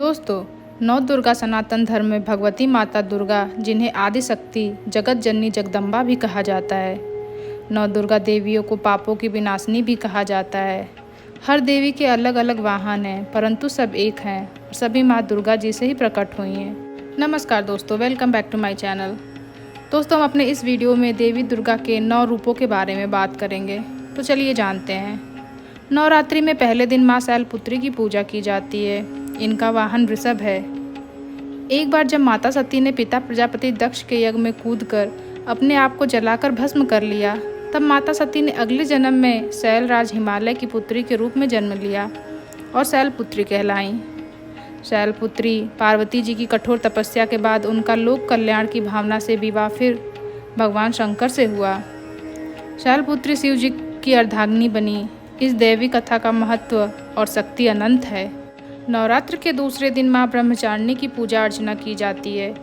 दोस्तों, नौ दुर्गा सनातन धर्म में भगवती माता दुर्गा, जिन्हें आदि शक्ति, जगत जननी जगदम्बा भी कहा जाता है। नौ दुर्गा देवियों को पापों की विनाशिनी भी कहा जाता है। हर देवी के अलग अलग वाहन हैं, परंतु सब एक हैं और सभी माँ दुर्गा जी से ही प्रकट हुई हैं। नमस्कार दोस्तों, welcome back to my channel. दोस्तों, हम अपने इस वीडियो में देवी दुर्गा के 9 रूपों के बारे में बात करेंगे। तो चलिए जानते हैं। नवरात्रि में पहले दिन माँ शैलपुत्री की पूजा की जाती है। इनका वाहन वृषभ है। एक बार जब माता सती ने पिता प्रजापति दक्ष के यज्ञ में कूदकर अपने आप को जलाकर भस्म कर लिया, तब माता सती ने अगले जन्म में शैलराज हिमालय की पुत्री के रूप में जन्म लिया और शैलपुत्री कहलाईं। शैलपुत्री पार्वती जी की कठोर तपस्या के बाद उनका लोक कल्याण की भावना से विवाह फिर भगवान शंकर से हुआ। शैलपुत्री शिव जी की अर्धांगिनी बनी। इस देवी कथा का महत्व और शक्ति अनंत है। नवरात्र के दूसरे दिन माँ ब्रह्मचारिणी की पूजा अर्चना की जाती है।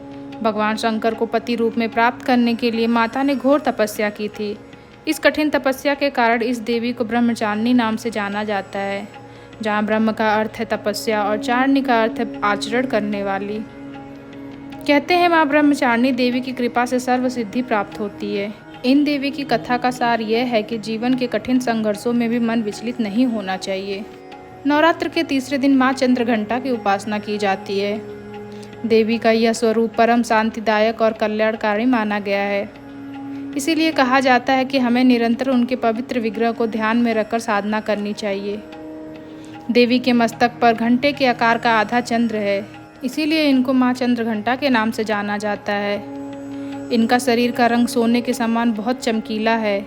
भगवान शंकर को पति रूप में प्राप्त करने के लिए माता ने घोर तपस्या की थी। इस कठिन तपस्या के कारण इस देवी को ब्रह्मचारिणी नाम से जाना जाता है, जहाँ ब्रह्म का अर्थ है तपस्या और चारिणी का अर्थ है आचरण करने वाली। कहते हैं माँ ब्रह्मचारिणी देवी की कृपा से सर्व सिद्धि प्राप्त होती है। इन देवी की कथा का सार यह है कि जीवन के कठिन संघर्षों में भी मन विचलित नहीं होना चाहिए। नवरात्र के तीसरे दिन माँ चंद्रघंटा की उपासना की जाती है। देवी का यह स्वरूप परम शांतिदायक और कल्याणकारी माना गया है। इसीलिए कहा जाता है कि हमें निरंतर उनके पवित्र विग्रह को ध्यान में रखकर साधना करनी चाहिए। देवी के मस्तक पर घंटे के आकार का आधा चंद्र है, इसीलिए इनको माँ चंद्रघंटा के नाम से जाना जाता है। इनका शरीर का रंग सोने के समान बहुत चमकीला है।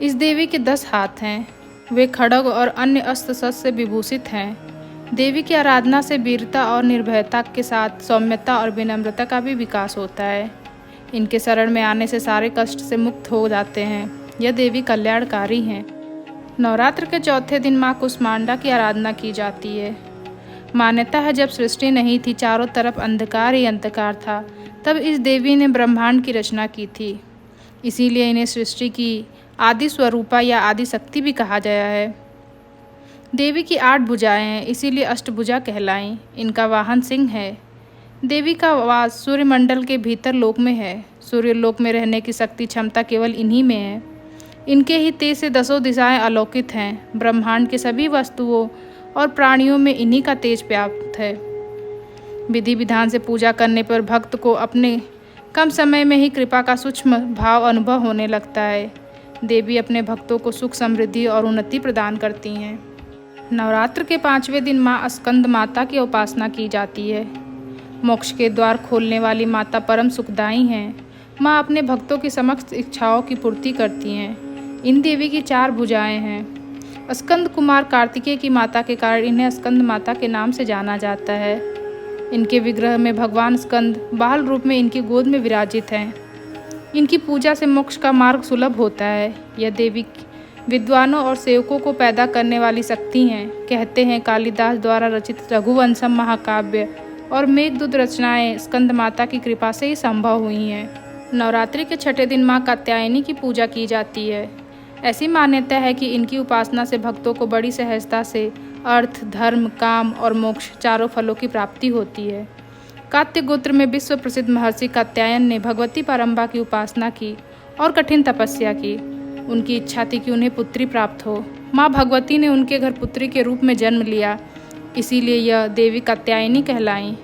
इस देवी के 10 हाथ हैं। वे खड्ग और अन्य अस्त्र शस्त्र से विभूषित हैं। देवी की आराधना से वीरता और निर्भयता के साथ सौम्यता और विनम्रता का भी विकास होता है। इनके शरण में आने से सारे कष्ट से मुक्त हो जाते हैं। यह देवी कल्याणकारी हैं। नवरात्र के चौथे दिन माँ कुष्मांडा की आराधना की जाती है। मान्यता है जब सृष्टि नहीं थी, चारों तरफ अंधकार ही अंधकार था, तब इस देवी ने ब्रह्मांड की रचना की थी। इसीलिए इन्हें सृष्टि की आदि स्वरूपा या आदि शक्ति भी कहा गया है। देवी की 8 भुजाएं हैं, इसीलिए अष्टभुजा कहलाईं। इनका वाहन सिंह है। देवी का वास सूर्यमंडल के भीतर लोक में है। सूर्यलोक में रहने की शक्ति क्षमता केवल इन्हीं में है। इनके ही तेज से 10 दिशाएं अलौकित हैं। ब्रह्मांड के सभी वस्तुओं और प्राणियों में इन्हीं का तेज व्याप्त है। विधि विधान से पूजा करने पर भक्त को अपने कम समय में ही कृपा का सूक्ष्म भाव अनुभव होने लगता है। देवी अपने भक्तों को सुख, समृद्धि और उन्नति प्रदान करती हैं। नवरात्र के 5वें दिन माँ स्कंद माता की उपासना की जाती है। मोक्ष के द्वार खोलने वाली माता परम सुखदायी हैं। माँ अपने भक्तों की समस्त इच्छाओं की पूर्ति करती हैं। इन देवी की 4 भुजाएं हैं। स्कंद कुमार कार्तिकेय की माता के कारण इन्हें स्कंद माता के नाम से जाना जाता है। इनके विग्रह में भगवान स्कंद बाल रूप में इनकी गोद में विराजित हैं। इनकी पूजा से मोक्ष का मार्ग सुलभ होता है। यह देवी विद्वानों और सेवकों को पैदा करने वाली शक्ति हैं। कहते हैं कालिदास द्वारा रचित रघुवंशम महाकाव्य और मेघदूत रचनाएं स्कंद माता की कृपा से ही संभव हुई हैं। नवरात्रि के 6ठे दिन माँ कात्यायनी की पूजा की जाती है। ऐसी मान्यता है कि इनकी उपासना से भक्तों को बड़ी सहजता से अर्थ, धर्म, काम और मोक्ष चारों फलों की प्राप्ति होती है। कात्य गोत्र में विश्व प्रसिद्ध महर्षि कात्यायन ने भगवती पारंबा की उपासना की और कठिन तपस्या की। उनकी इच्छा थी कि उन्हें पुत्री प्राप्त हो। माँ भगवती ने उनके घर पुत्री के रूप में जन्म लिया, इसीलिए यह देवी कात्यायनी कहलाईं।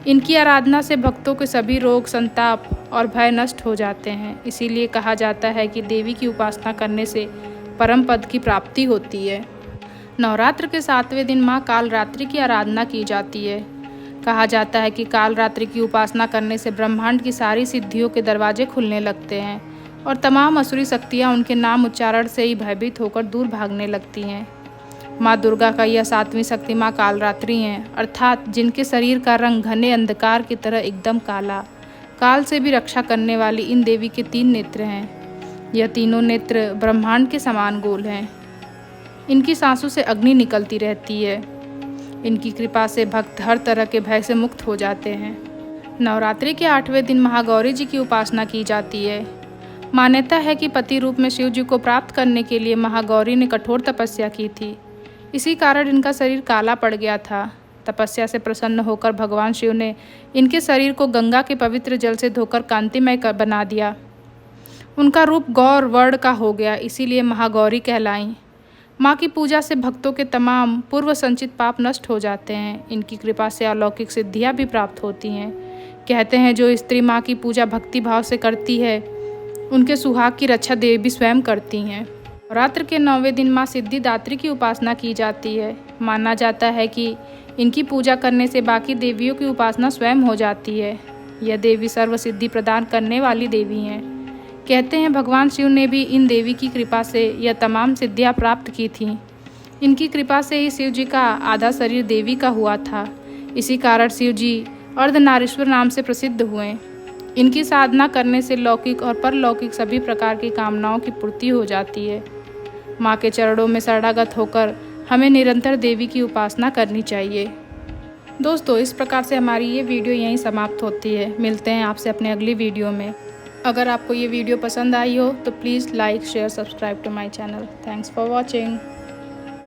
इनकी आराधना से भक्तों के सभी रोग, संताप और भय नष्ट हो जाते हैं। इसीलिए कहा जाता है कि देवी की उपासना करने से परम पद की प्राप्ति होती है। नवरात्र के 7वें दिन माँ कालरात्रि की आराधना की जाती है। कहा जाता है कि कालरात्रि की उपासना करने से ब्रह्मांड की सारी सिद्धियों के दरवाजे खुलने लगते हैं और तमाम असुरी शक्तियाँ उनके नाम उच्चारण से ही भयभीत होकर दूर भागने लगती हैं। माँ दुर्गा का यह 7वीं शक्ति माँ कालरात्रि हैं, अर्थात जिनके शरीर का रंग घने अंधकार की तरह एकदम काला। काल से भी रक्षा करने वाली इन देवी के 3 नेत्र हैं। यह तीनों नेत्र ब्रह्मांड के समान गोल हैं। इनकी सांसों से अग्नि निकलती रहती है। इनकी कृपा से भक्त हर तरह के भय से मुक्त हो जाते हैं। नवरात्रि के 8वें दिन महागौरी जी की उपासना की जाती है। मान्यता है कि पति रूप में शिव जी को प्राप्त करने के लिए महागौरी ने कठोर तपस्या की थी। इसी कारण इनका शरीर काला पड़ गया था। तपस्या से प्रसन्न होकर भगवान शिव ने इनके शरीर को गंगा के पवित्र जल से धोकर कांतिमय बना दिया। उनका रूप गौर वर्ण का हो गया, इसीलिए महागौरी कहलाईं। माँ की पूजा से भक्तों के तमाम पूर्व संचित पाप नष्ट हो जाते हैं। इनकी कृपा से अलौकिक सिद्धियाँ भी प्राप्त होती हैं। कहते हैं जो स्त्री माँ की पूजा भक्ति भाव से करती है उनके सुहाग की रक्षा देवी भी स्वयं करती हैं। नवरात्र के 9वें दिन माँ सिद्धिदात्री की उपासना की जाती है। माना जाता है कि इनकी पूजा करने से बाकी देवियों की उपासना स्वयं हो जाती है। यह देवी सर्व सिद्धि प्रदान करने वाली देवी हैं। कहते हैं भगवान शिव ने भी इन देवी की कृपा से यह तमाम सिद्धियाँ प्राप्त की थीं। इनकी कृपा से ही शिव जी का आधा शरीर देवी का हुआ था। इसी कारण शिव जी अर्धनारीश्वर नाम से प्रसिद्ध हुए। इनकी साधना करने से लौकिक और परलौकिक सभी प्रकार की कामनाओं की पूर्ति हो जाती है। माँ के चरणों में शरणागत होकर हमें निरंतर देवी की उपासना करनी चाहिए। दोस्तों, इस प्रकार से हमारी ये वीडियो यहीं समाप्त होती है। मिलते हैं आपसे अपने अगली वीडियो में। अगर आपको ये वीडियो पसंद आई हो तो please like share subscribe to my channel. Thanks for watching.